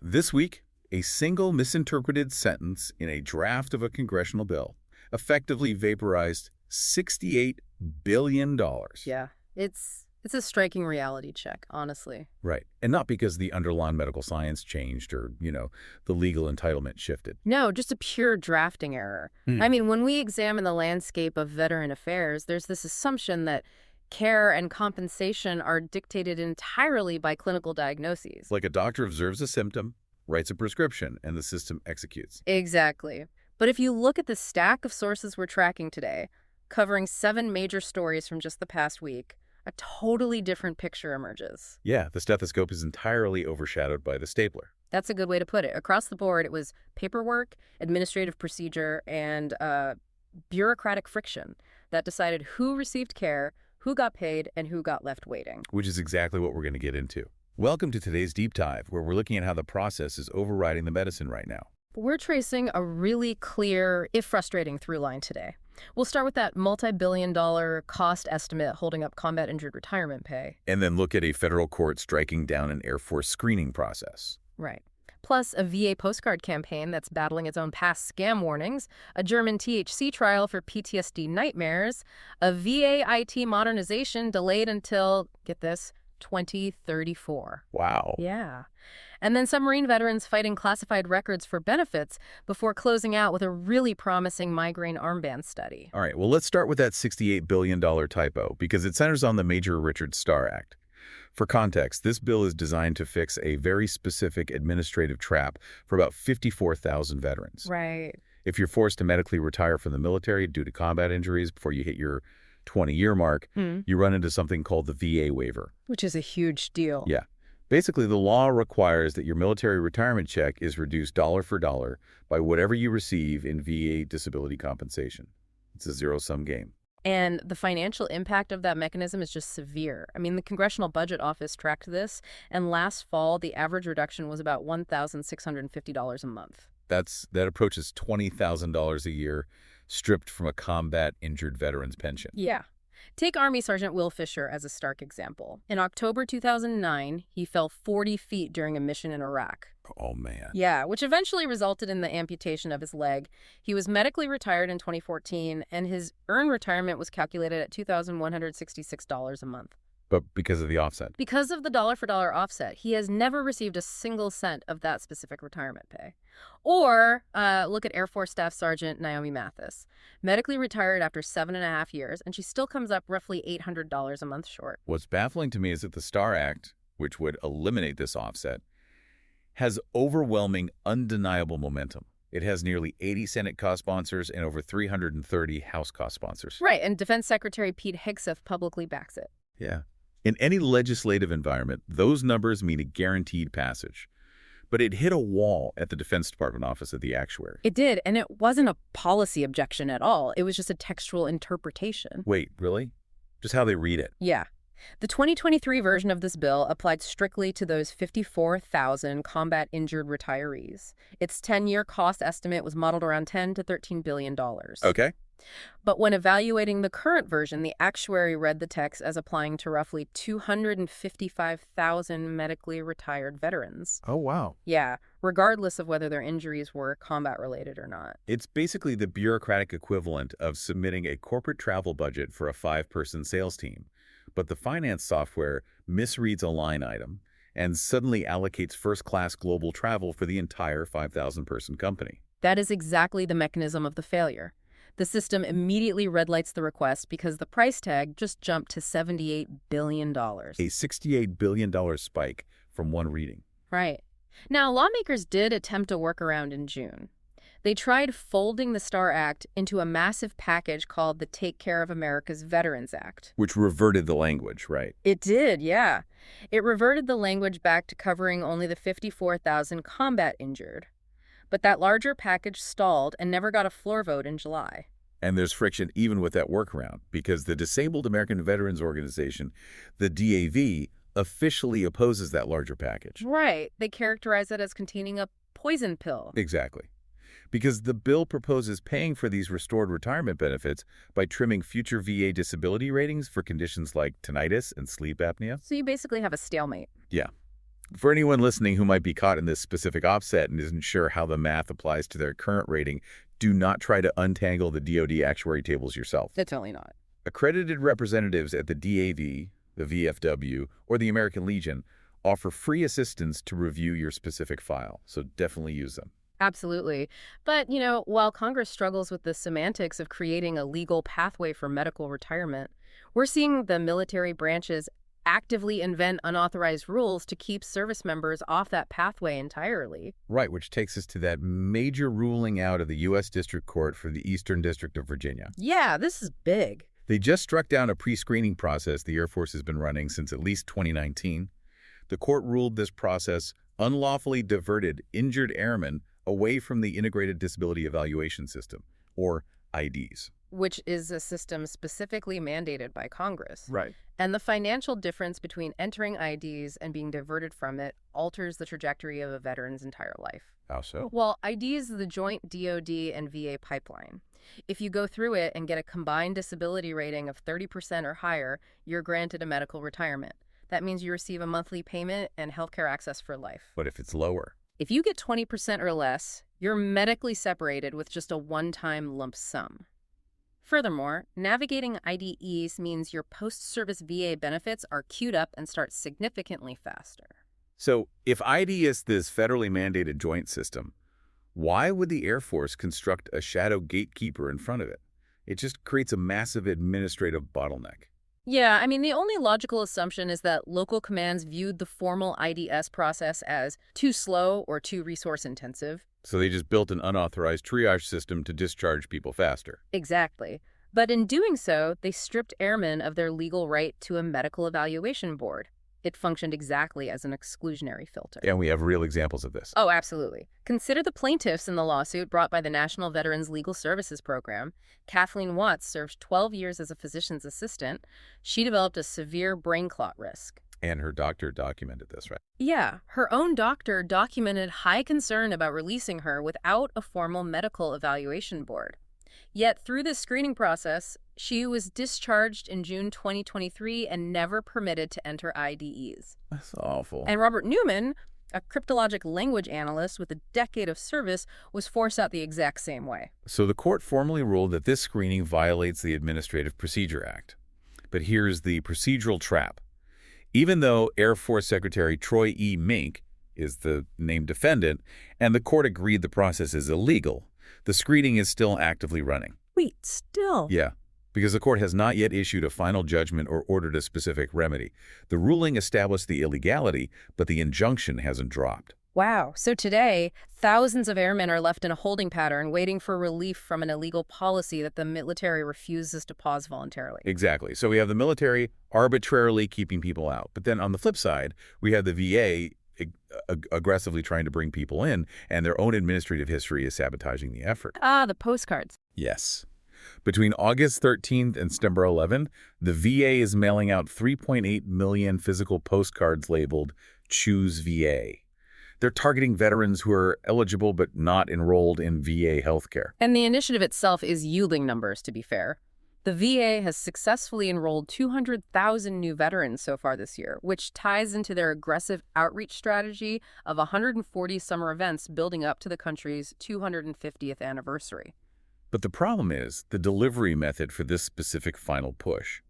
This week, a single misinterpreted sentence in a draft of a congressional bill effectively vaporized $68 billion. Yeah, it's a striking reality check, honestly. Right. And not because the underlying medical science changed or, the legal entitlement shifted. No, just a pure drafting error. I mean, when we examine the landscape of veteran affairs, there's this assumption that care and compensation are dictated entirely by clinical diagnoses. Like a doctor observes a symptom, writes a prescription, and the system executes. Exactly. But if you look at the stack of sources we're tracking today, covering 7 major stories from just the past week, a totally different picture emerges. Yeah, the stethoscope is entirely overshadowed by the stapler. That's a good way to put it. Across the board, it was paperwork, administrative procedure, and bureaucratic friction that decided who received care, who got paid, and who got left waiting. Which is exactly what we're going to get into. Welcome to today's Deep Dive, where we're looking at how the process is overriding the medicine right now. We're tracing a really clear, if frustrating, through line today. We'll start with that multi-billion-dollar cost estimate holding up combat-injured retirement pay. And then look at a federal court striking down an Air Force screening process. Right. Plus a VA postcard campaign that's battling its own past scam warnings, a German THC trial for PTSD nightmares, a VA IT modernization delayed until, get this, 2034. Wow. Yeah. And then submarine veterans fighting classified records for benefits before closing out with a really promising migraine armband study. All right, well, let's start with that $68 billion typo, because it centers on the Major Richard Starr Act. For context, this bill is designed to fix a very specific administrative trap for about 54,000 veterans. Right. If you're forced to medically retire from the military due to combat injuries before you hit your 20-year mark, you run into something called the VA waiver. Which is a huge deal. Yeah. Basically, the law requires that your military retirement check is reduced dollar for dollar by whatever you receive in VA disability compensation. It's a zero-sum game. And the financial impact of that mechanism is just severe. I mean, the Congressional Budget Office tracked this, and last fall, the average reduction was about $1,650 a month. That approaches $20,000 a year, stripped from a combat-injured veteran's pension. Yeah. Take Army Sergeant Will Fisher as a stark example. In October 2009, he fell 40 feet during a mission in Iraq. Oh, man. Yeah, which eventually resulted in the amputation of his leg. He was medically retired in 2014, and his earned retirement was calculated at $2,166 a month. But because of the offset? Because of the dollar-for-dollar offset, he has never received a single cent of that specific retirement pay. Or look at Air Force Staff Sergeant Naomi Mathis, medically retired after 7.5 years, and she still comes up roughly $800 a month short. What's baffling to me is that the Starr Act, which would eliminate this offset, has overwhelming, undeniable momentum. It has nearly 80 Senate co-sponsors and over 330 House co-sponsors. Right, and Defense Secretary Pete Hegseth publicly backs it. Yeah. In any legislative environment, those numbers mean a guaranteed passage. But it hit a wall at the Defense Department office of the actuary. It did, and it wasn't a policy objection at all. It was just a textual interpretation. Wait, really? Just how they read it? Yeah. The 2023 version of this bill applied strictly to those 54,000 combat-injured retirees. Its 10-year cost estimate was modeled around $10 to $13 billion. Okay. But when evaluating the current version, the actuary read the text as applying to roughly 255,000 medically retired veterans. Oh, wow. Yeah, regardless of whether their injuries were combat-related or not. It's basically the bureaucratic equivalent of submitting a corporate travel budget for a 5-person sales team. But the finance software misreads a line item and suddenly allocates first-class global travel for the entire 5,000-person company. That is exactly the mechanism of the failure. The system immediately red lights the request because the price tag just jumped to $78 billion. A $68 billion spike from one reading. Right. Now, lawmakers did attempt a workaround in June. They tried folding the Starr Act into a massive package called the Take Care of America's Veterans Act. Which reverted the language, right? It did, yeah. It reverted the language back to covering only the 54,000 combat injured. But that larger package stalled and never got a floor vote in July. And there's friction even with that workaround, because the Disabled American Veterans Organization, the DAV, officially opposes that larger package. Right. They characterize it as containing a poison pill. Exactly. Because the bill proposes paying for these restored retirement benefits by trimming future VA disability ratings for conditions like tinnitus and sleep apnea. So you basically have a stalemate. Yeah. For anyone listening who might be caught in this specific offset and isn't sure how the math applies to their current rating, do not try to untangle the DoD actuary tables yourself. Definitely not. Accredited representatives at the DAV, the VFW, or the American Legion offer free assistance to review your specific file, so definitely use them. Absolutely. But, while Congress struggles with the semantics of creating a legal pathway for medical retirement, we're seeing the military branches actively invent unauthorized rules to keep service members off that pathway entirely. Right, which takes us to that major ruling out of the U.S. District Court for the Eastern District of Virginia. Yeah, this is big. They just struck down a pre-screening process the Air Force has been running since at least 2019. The court ruled this process unlawfully diverted injured airmen away from the Integrated Disability Evaluation System, or IDs. Which is a system specifically mandated by Congress. Right. And the financial difference between entering IDs and being diverted from it alters the trajectory of a veteran's entire life. How so? Well, IDs is the joint DoD and VA pipeline. If you go through it and get a combined disability rating of 30% or higher, you're granted a medical retirement. That means you receive a monthly payment and healthcare access for life. But if it's lower? If you get 20% or less, you're medically separated with just a one-time lump sum. Furthermore, navigating IDEs means your post-service VA benefits are queued up and start significantly faster. So, if ID is this federally mandated joint system, why would the Air Force construct a shadow gatekeeper in front of it? It just creates a massive administrative bottleneck. Yeah, the only logical assumption is that local commands viewed the formal IDS process as too slow or too resource-intensive. So they just built an unauthorized triage system to discharge people faster. Exactly. But in doing so, they stripped airmen of their legal right to a medical evaluation board. It functioned exactly as an exclusionary filter. And we have real examples of this. Oh, absolutely. Consider the plaintiffs in the lawsuit brought by the National Veterans Legal Services Program. Kathleen Watts served 12 years as a physician's assistant. She developed a severe brain clot risk. And her doctor documented this, right? Yeah, her own doctor documented high concern about releasing her without a formal medical evaluation board. Yet through this screening process, she was discharged in June 2023 and never permitted to enter IDEs. That's awful. And Robert Newman, a cryptologic language analyst with a decade of service, was forced out the exact same way. So the court formally ruled that this screening violates the Administrative Procedure Act. But here's the procedural trap. Even though Air Force Secretary Troy E. Mink is the named defendant, and the court agreed the process is illegal, the screening is still actively running. Wait, still? Yeah, because the court has not yet issued a final judgment or ordered a specific remedy. The ruling established the illegality, but the injunction hasn't dropped. Wow. So today, thousands of airmen are left in a holding pattern waiting for relief from an illegal policy that the military refuses to pause voluntarily. Exactly. So we have the military arbitrarily keeping people out. But then on the flip side, we have the VA aggressively trying to bring people in, and their own administrative history is sabotaging the effort. Ah, the postcards. Yes. Between August 13th and September 11th, the VA is mailing out 3.8 million physical postcards labeled Choose VA. They're targeting veterans who are eligible but not enrolled in VA healthcare. And the initiative itself is yielding numbers, to be fair. The VA has successfully enrolled 200,000 new veterans so far this year, which ties into their aggressive outreach strategy of 140 summer events building up to the country's 250th anniversary. But the problem is the delivery method for this specific final push.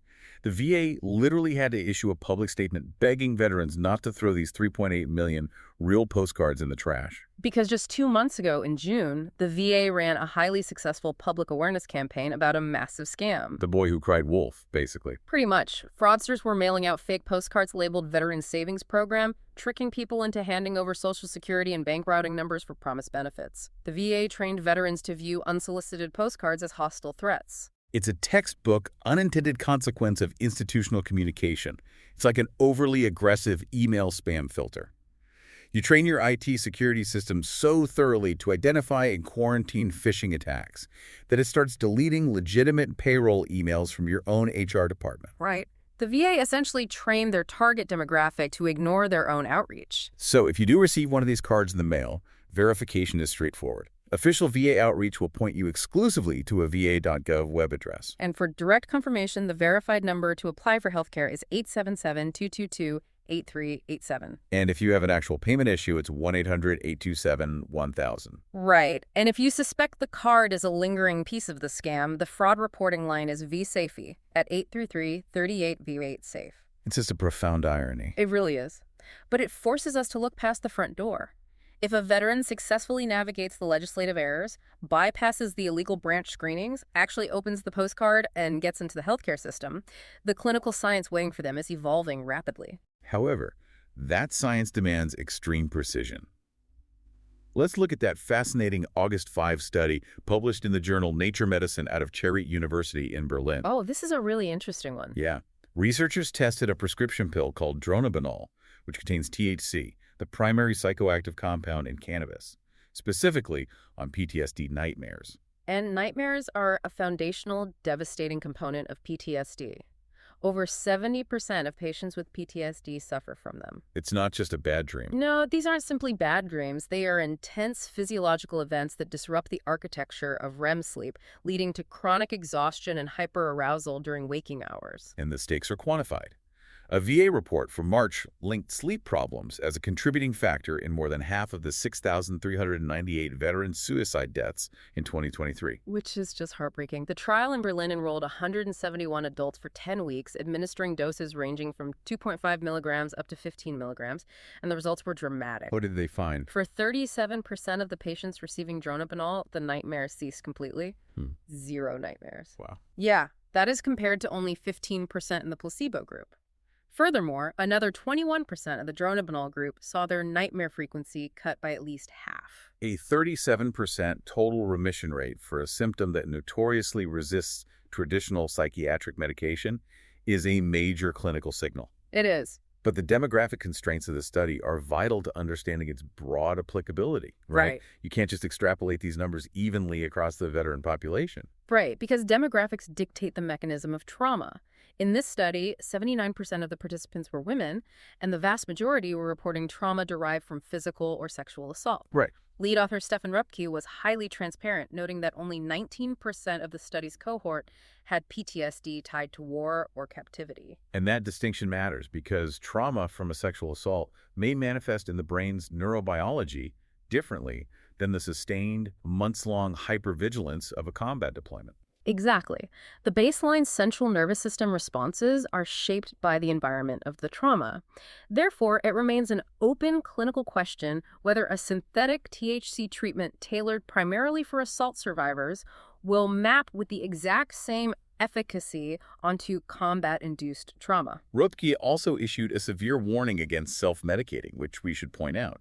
The VA literally had to issue a public statement begging veterans not to throw these 3.8 million real postcards in the trash. Because just 2 months ago, in June, the VA ran a highly successful public awareness campaign about a massive scam. The boy who cried wolf, basically. Pretty much. Fraudsters were mailing out fake postcards labeled Veteran Savings Program, tricking people into handing over Social Security and bank routing numbers for promised benefits. The VA trained veterans to view unsolicited postcards as hostile threats. It's a textbook, unintended consequence of institutional communication. It's like an overly aggressive email spam filter. You train your IT security system so thoroughly to identify and quarantine phishing attacks that it starts deleting legitimate payroll emails from your own HR department. Right. The VA essentially trained their target demographic to ignore their own outreach. So if you do receive one of these cards in the mail, verification is straightforward. Official VA outreach will point you exclusively to a va.gov web address. And for direct confirmation, the verified number to apply for healthcare is 877-222 8387. And if you have an actual payment issue, it's 1-800-827-1000. Right. And if you suspect the card is a lingering piece of the scam, the fraud reporting line is VSafety at 833-38V8-SAFE. It's just a profound irony. It really is. But it forces us to look past the front door. If a veteran successfully navigates the legislative errors, bypasses the illegal branch screenings, actually opens the postcard, and gets into the healthcare system, the clinical science waiting for them is evolving rapidly. However, that science demands extreme precision. Let's look at that fascinating August 5 study published in the journal Nature Medicine out of Charité University in Berlin. Oh, this is a really interesting one. Yeah. Researchers tested a prescription pill called dronabinol, which contains THC, the primary psychoactive compound in cannabis, specifically on PTSD nightmares. And nightmares are a foundational, devastating component of PTSD. Over 70% of patients with PTSD suffer from them. It's not just a bad dream. No, these aren't simply bad dreams. They are intense physiological events that disrupt the architecture of REM sleep, leading to chronic exhaustion and hyperarousal during waking hours. And the stakes are quantified. A VA report from March linked sleep problems as a contributing factor in more than half of the 6,398 veteran suicide deaths in 2023. Which is just heartbreaking. The trial in Berlin enrolled 171 adults for 10 weeks, administering doses ranging from 2.5 milligrams up to 15 milligrams, and the results were dramatic. What did they find? For 37% of the patients receiving dronabinol, the nightmares ceased completely. 0 nightmares. Wow. Yeah, that is compared to only 15% in the placebo group. Furthermore, another 21% of the dronabinol group saw their nightmare frequency cut by at least half. A 37% total remission rate for a symptom that notoriously resists traditional psychiatric medication is a major clinical signal. It is. But the demographic constraints of the study are vital to understanding its broad applicability, right? Right. You can't just extrapolate these numbers evenly across the veteran population. Right, because demographics dictate the mechanism of trauma. In this study, 79% of the participants were women, and the vast majority were reporting trauma derived from physical or sexual assault. Right. Lead author Stefan Rupke was highly transparent, noting that only 19% of the study's cohort had PTSD tied to war or captivity. And that distinction matters because trauma from a sexual assault may manifest in the brain's neurobiology differently than the sustained, months-long hypervigilance of a combat deployment. Exactly. The baseline central nervous system responses are shaped by the environment of the trauma. Therefore, it remains an open clinical question whether a synthetic THC treatment tailored primarily for assault survivors will map with the exact same efficacy onto combat-induced trauma. Rupke also issued a severe warning against self-medicating, which we should point out.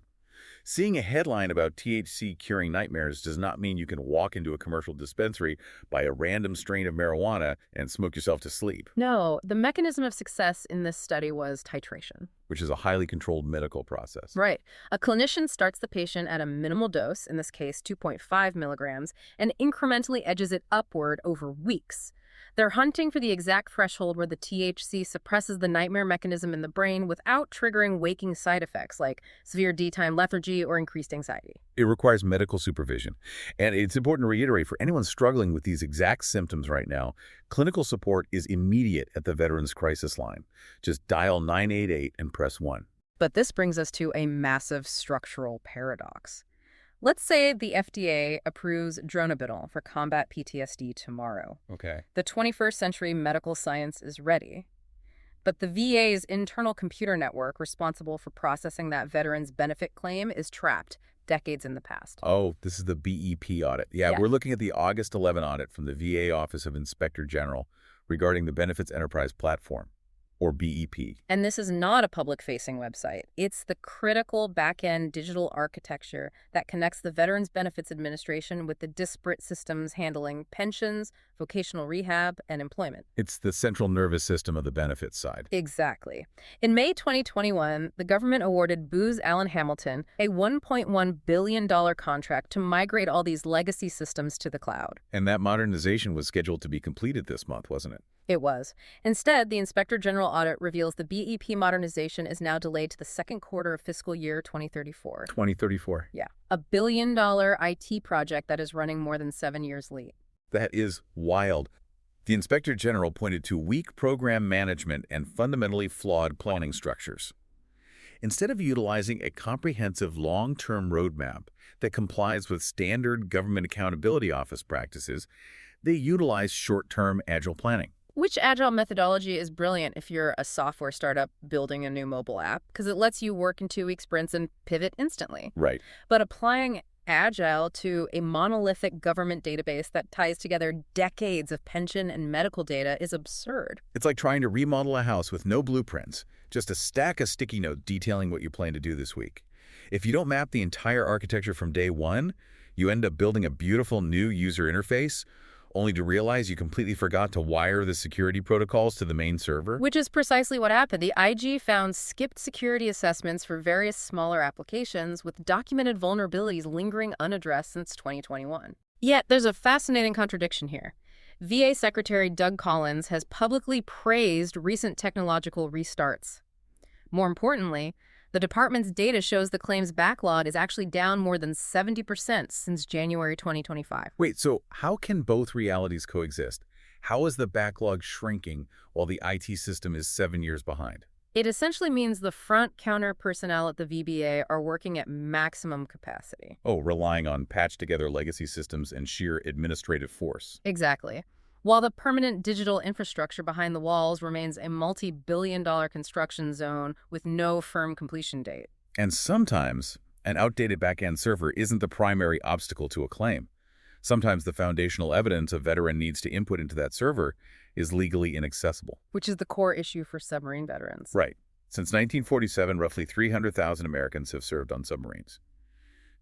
Seeing a headline about THC curing nightmares does not mean you can walk into a commercial dispensary, buy a random strain of marijuana, and smoke yourself to sleep. No, the mechanism of success in this study was titration. Which is a highly controlled medical process. Right. A clinician starts the patient at a minimal dose, in this case 2.5 milligrams, and incrementally edges it upward over weeks. They're hunting for the exact threshold where the THC suppresses the nightmare mechanism in the brain without triggering waking side effects like severe daytime lethargy or increased anxiety. It requires medical supervision. And it's important to reiterate, for anyone struggling with these exact symptoms right now, clinical support is immediate at the Veterans Crisis Line. Just dial 988 and press 1. But this brings us to a massive structural paradox. Let's say the FDA approves dronabinol for combat PTSD tomorrow. Okay. The 21st century medical science is ready. But the VA's internal computer network responsible for processing that veteran's benefit claim is trapped decades in the past. Oh, this is the BEP audit. Yeah, we're looking at the August 11 audit from the VA Office of Inspector General regarding the Benefits Enterprise Platform, or BEP. And this is not a public-facing website. It's the critical back-end digital architecture that connects the Veterans Benefits Administration with the disparate systems handling pensions, vocational rehab, and employment. It's the central nervous system of the benefits side. Exactly. In May 2021, the government awarded Booz Allen Hamilton a $1.1 billion contract to migrate all these legacy systems to the cloud. And that modernization was scheduled to be completed this month, wasn't it? It was. Instead, the Inspector General audit reveals the BEP modernization is now delayed to the second quarter of fiscal year 2034. 2034. Yeah. A $1 billion IT project that is running more than 7 years late. That is wild. The Inspector General pointed to weak program management and fundamentally flawed planning structures. Instead of utilizing a comprehensive long-term roadmap that complies with standard Government Accountability Office practices, they utilize short-term agile planning. Which agile methodology is brilliant if you're a software startup building a new mobile app, because it lets you work in 2-week sprints and pivot instantly. Right. But applying agile to a monolithic government database that ties together decades of pension and medical data is absurd. It's like trying to remodel a house with no blueprints, just a stack of sticky notes detailing what you plan to do this week. If you don't map the entire architecture from day one, you end up building a beautiful new user interface, only to realize you completely forgot to wire the security protocols to the main server. Which is precisely what happened. The IG found skipped security assessments for various smaller applications with documented vulnerabilities lingering unaddressed since 2021. Yet, there's a fascinating contradiction here. VA Secretary Doug Collins has publicly praised recent technological restarts. More importantly, the department's data shows the claims backlog is actually down more than 70% since January 2025. Wait, so how can both realities coexist? How is the backlog shrinking while the IT system is 7 years behind? It essentially means the front counter personnel at the VBA are working at maximum capacity. Oh, relying on patched-together legacy systems and sheer administrative force. Exactly. While the permanent digital infrastructure behind the walls remains a multi-billion-dollar construction zone with no firm completion date. And sometimes, an outdated back-end server isn't the primary obstacle to a claim. Sometimes the foundational evidence a veteran needs to input into that server is legally inaccessible. Which is the core issue for submarine veterans. Right. Since 1947, roughly 300,000 Americans have served on submarines.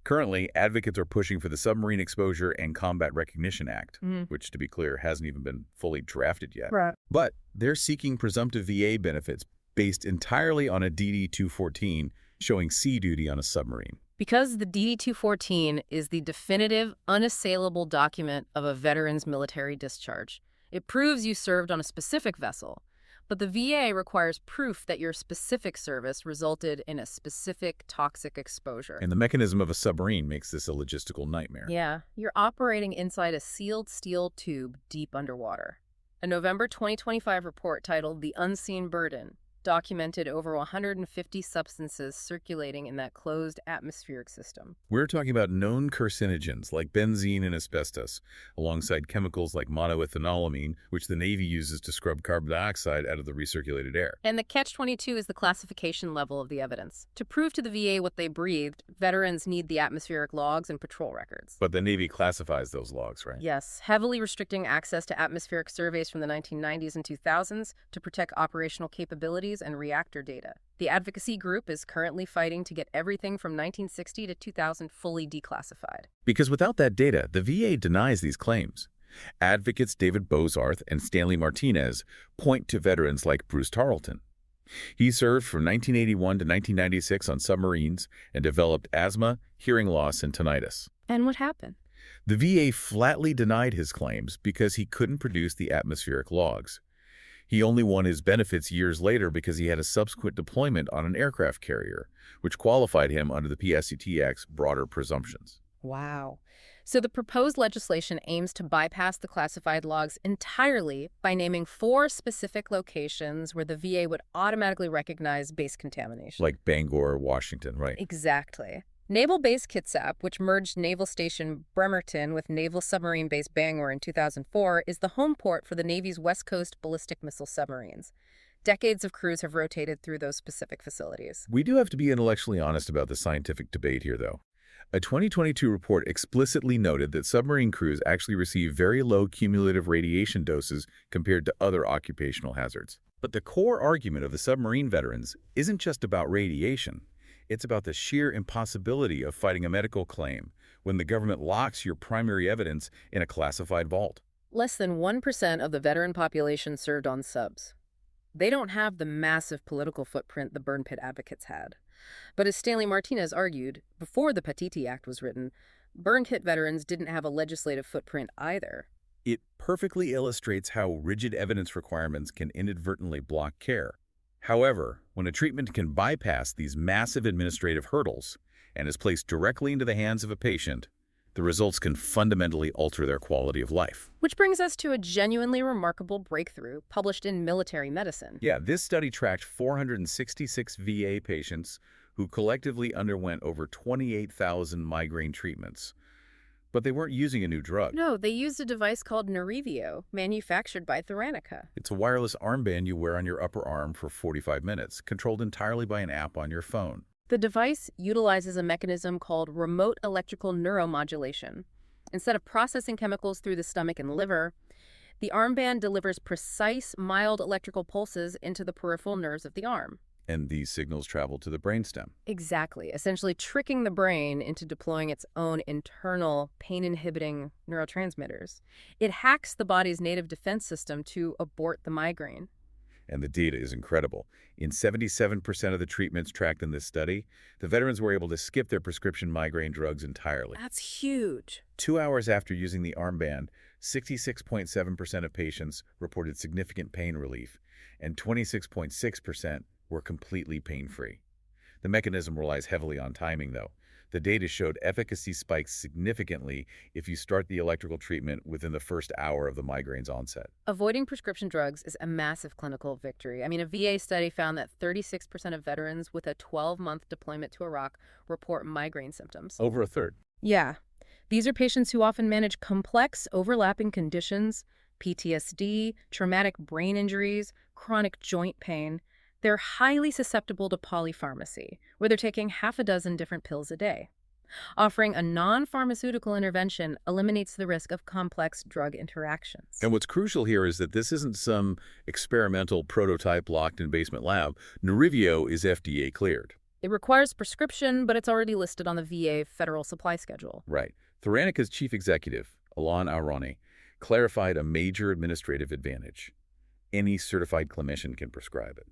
Currently, advocates are pushing for the Submarine Exposure and Combat Recognition Act, which, to be clear, hasn't even been fully drafted yet. Right. But they're seeking presumptive VA benefits based entirely on a DD-214 showing sea duty on a submarine. Because the DD-214 is the definitive, unassailable document of a veteran's military discharge. It proves you served on a specific vessel. But the VA requires proof that your specific service resulted in a specific toxic exposure. And the mechanism of a submarine makes this a logistical nightmare. Yeah, you're operating inside a sealed steel tube deep underwater. A November 2025 report titled The Unseen Burden documented over 150 substances circulating in that closed atmospheric system. We're talking about known carcinogens like benzene and asbestos, alongside chemicals like monoethanolamine, which the Navy uses to scrub carbon dioxide out of the recirculated air. And the catch-22 is the classification level of the evidence. To prove to the VA what they breathed, veterans need the atmospheric logs and patrol records. But the Navy classifies those logs, right? Yes, heavily restricting access to atmospheric surveys from the 1990s and 2000s to protect operational capabilities and reactor data. The advocacy group is currently fighting to get everything from 1960 to 2000 fully declassified. Because without that data, the VA denies these claims. Advocates David Bozarth and Stanley Martinez point to veterans like Bruce Tarleton. He served from 1981 to 1996 on submarines and developed asthma, hearing loss, and tinnitus. And what happened? The VA flatly denied his claims because he couldn't produce the atmospheric logs. He only won his benefits years later because he had a subsequent deployment on an aircraft carrier, which qualified him under the PSCT Act's broader presumptions. Wow. So the proposed legislation aims to bypass the classified logs entirely by naming 4 specific locations where the VA would automatically recognize base contamination. Like Bangor, Washington, right? Exactly. Naval Base Kitsap, which merged Naval Station Bremerton with Naval Submarine Base Bangor in 2004, is the home port for the Navy's West Coast ballistic missile submarines. Decades of crews have rotated through those specific facilities. We do have to be intellectually honest about the scientific debate here, though. A 2022 report explicitly noted that submarine crews actually receive very low cumulative radiation doses compared to other occupational hazards. But the core argument of the submarine veterans isn't just about radiation. It's about the sheer impossibility of fighting a medical claim when the government locks your primary evidence in a classified vault. Less than 1% of the veteran population served on subs. They don't have the massive political footprint the burn pit advocates had. But as Stanley Martinez argued, before the Patiti Act was written, burn pit veterans didn't have a legislative footprint either. It perfectly illustrates how rigid evidence requirements can inadvertently block care. However, when a treatment can bypass these massive administrative hurdles and is placed directly into the hands of a patient, The results can fundamentally alter their quality of life. Which brings us to a genuinely remarkable breakthrough published in Military Medicine. Yeah, this study tracked 466 VA patients who collectively underwent over 28,000 migraine treatments. But they weren't using a new drug. No, they used a device called Nerivio, manufactured by Theranica. It's a wireless armband you wear on your upper arm for 45 minutes, controlled entirely by an app on your phone. The device utilizes a mechanism called remote electrical neuromodulation. Instead of processing chemicals through the stomach and liver, the armband delivers precise, mild electrical pulses into the peripheral nerves of the arm. And these signals travel to the brainstem. Exactly, essentially tricking the brain into deploying its own internal pain-inhibiting neurotransmitters. It hacks the body's native defense system to abort the migraine. And the data is incredible. In 77% of the treatments tracked in this study, the veterans were able to skip their prescription migraine drugs entirely. That's huge. 2 hours after using the armband, 66.7% of patients reported significant pain relief, and 26.6% were completely pain-free. The mechanism relies heavily on timing, though. The data showed efficacy spikes significantly if you start the electrical treatment within the first hour of the migraine's onset. Avoiding prescription drugs is a massive clinical victory. I mean, a VA study found that 36% of veterans with a 12-month deployment to Iraq report migraine symptoms. Over a third. Yeah. These are patients who often manage complex, overlapping conditions, PTSD, traumatic brain injuries, chronic joint pain. They're highly susceptible to polypharmacy, where they're taking half a dozen different pills a day. Offering a non-pharmaceutical intervention eliminates the risk of complex drug interactions. And what's crucial here is that this isn't some experimental prototype locked in basement lab. Nerivio is FDA cleared. It requires prescription, but it's already listed on the VA federal supply schedule. Right. Theranica's chief executive, Alon Auroni, clarified a major administrative advantage. Any certified clinician can prescribe it.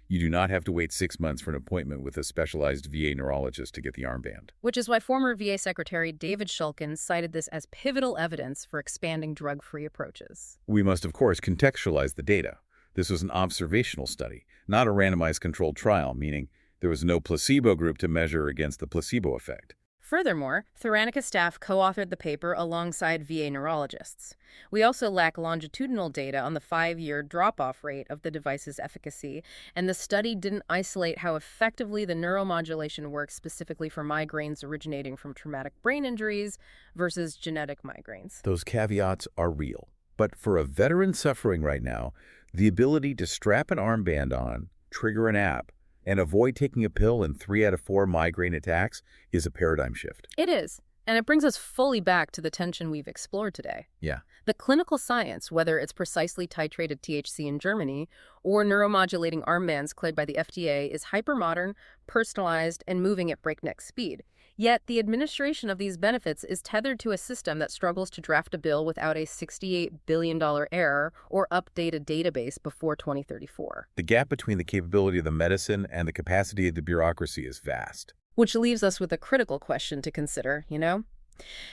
You do not have to wait 6 months for an appointment with a specialized VA neurologist to get the armband. Which is why former VA Secretary David Shulkin cited this as pivotal evidence for expanding drug-free approaches. We must, of course, contextualize the data. This was an observational study, not a randomized controlled trial, meaning there was no placebo group to measure against the placebo effect. Furthermore, Theranica staff co-authored the paper alongside VA neurologists. We also lack longitudinal data on the 5-year drop-off rate of the device's efficacy, and the study didn't isolate how effectively the neuromodulation works specifically for migraines originating from traumatic brain injuries versus genetic migraines. Those caveats are real. But for a veteran suffering right now, the ability to strap an armband on, trigger an app, and avoid taking a pill in 3 out of 4 migraine attacks is a paradigm shift. It is. And it brings us fully back to the tension we've explored today. Yeah. The clinical science, whether it's precisely titrated THC in Germany or neuromodulating armbands cleared by the FDA, is hypermodern, personalized, and moving at breakneck speed. Yet the administration of these benefits is tethered to a system that struggles to draft a bill without a $68 billion error or update a database before 2034. The gap between the capability of the medicine and the capacity of the bureaucracy is vast. Which leaves us with a critical question to consider,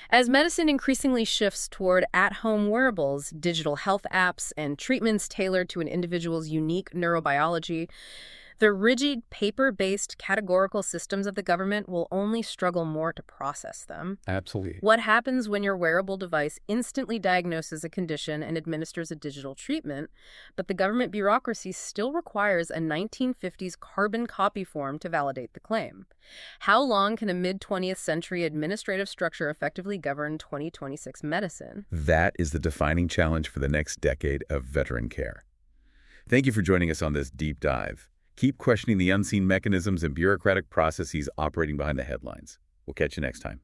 As medicine increasingly shifts toward at-home wearables, digital health apps, and treatments tailored to an individual's unique neurobiology, the rigid, paper-based categorical systems of the government will only struggle more to process them. Absolutely. What happens when your wearable device instantly diagnoses a condition and administers a digital treatment, but the government bureaucracy still requires a 1950s carbon copy form to validate the claim? How long can a mid-20th century administrative structure effectively govern 2026 medicine? That is the defining challenge for the next decade of veteran care. Thank you for joining us on this deep dive. Keep questioning the unseen mechanisms and bureaucratic processes operating behind the headlines. We'll catch you next time.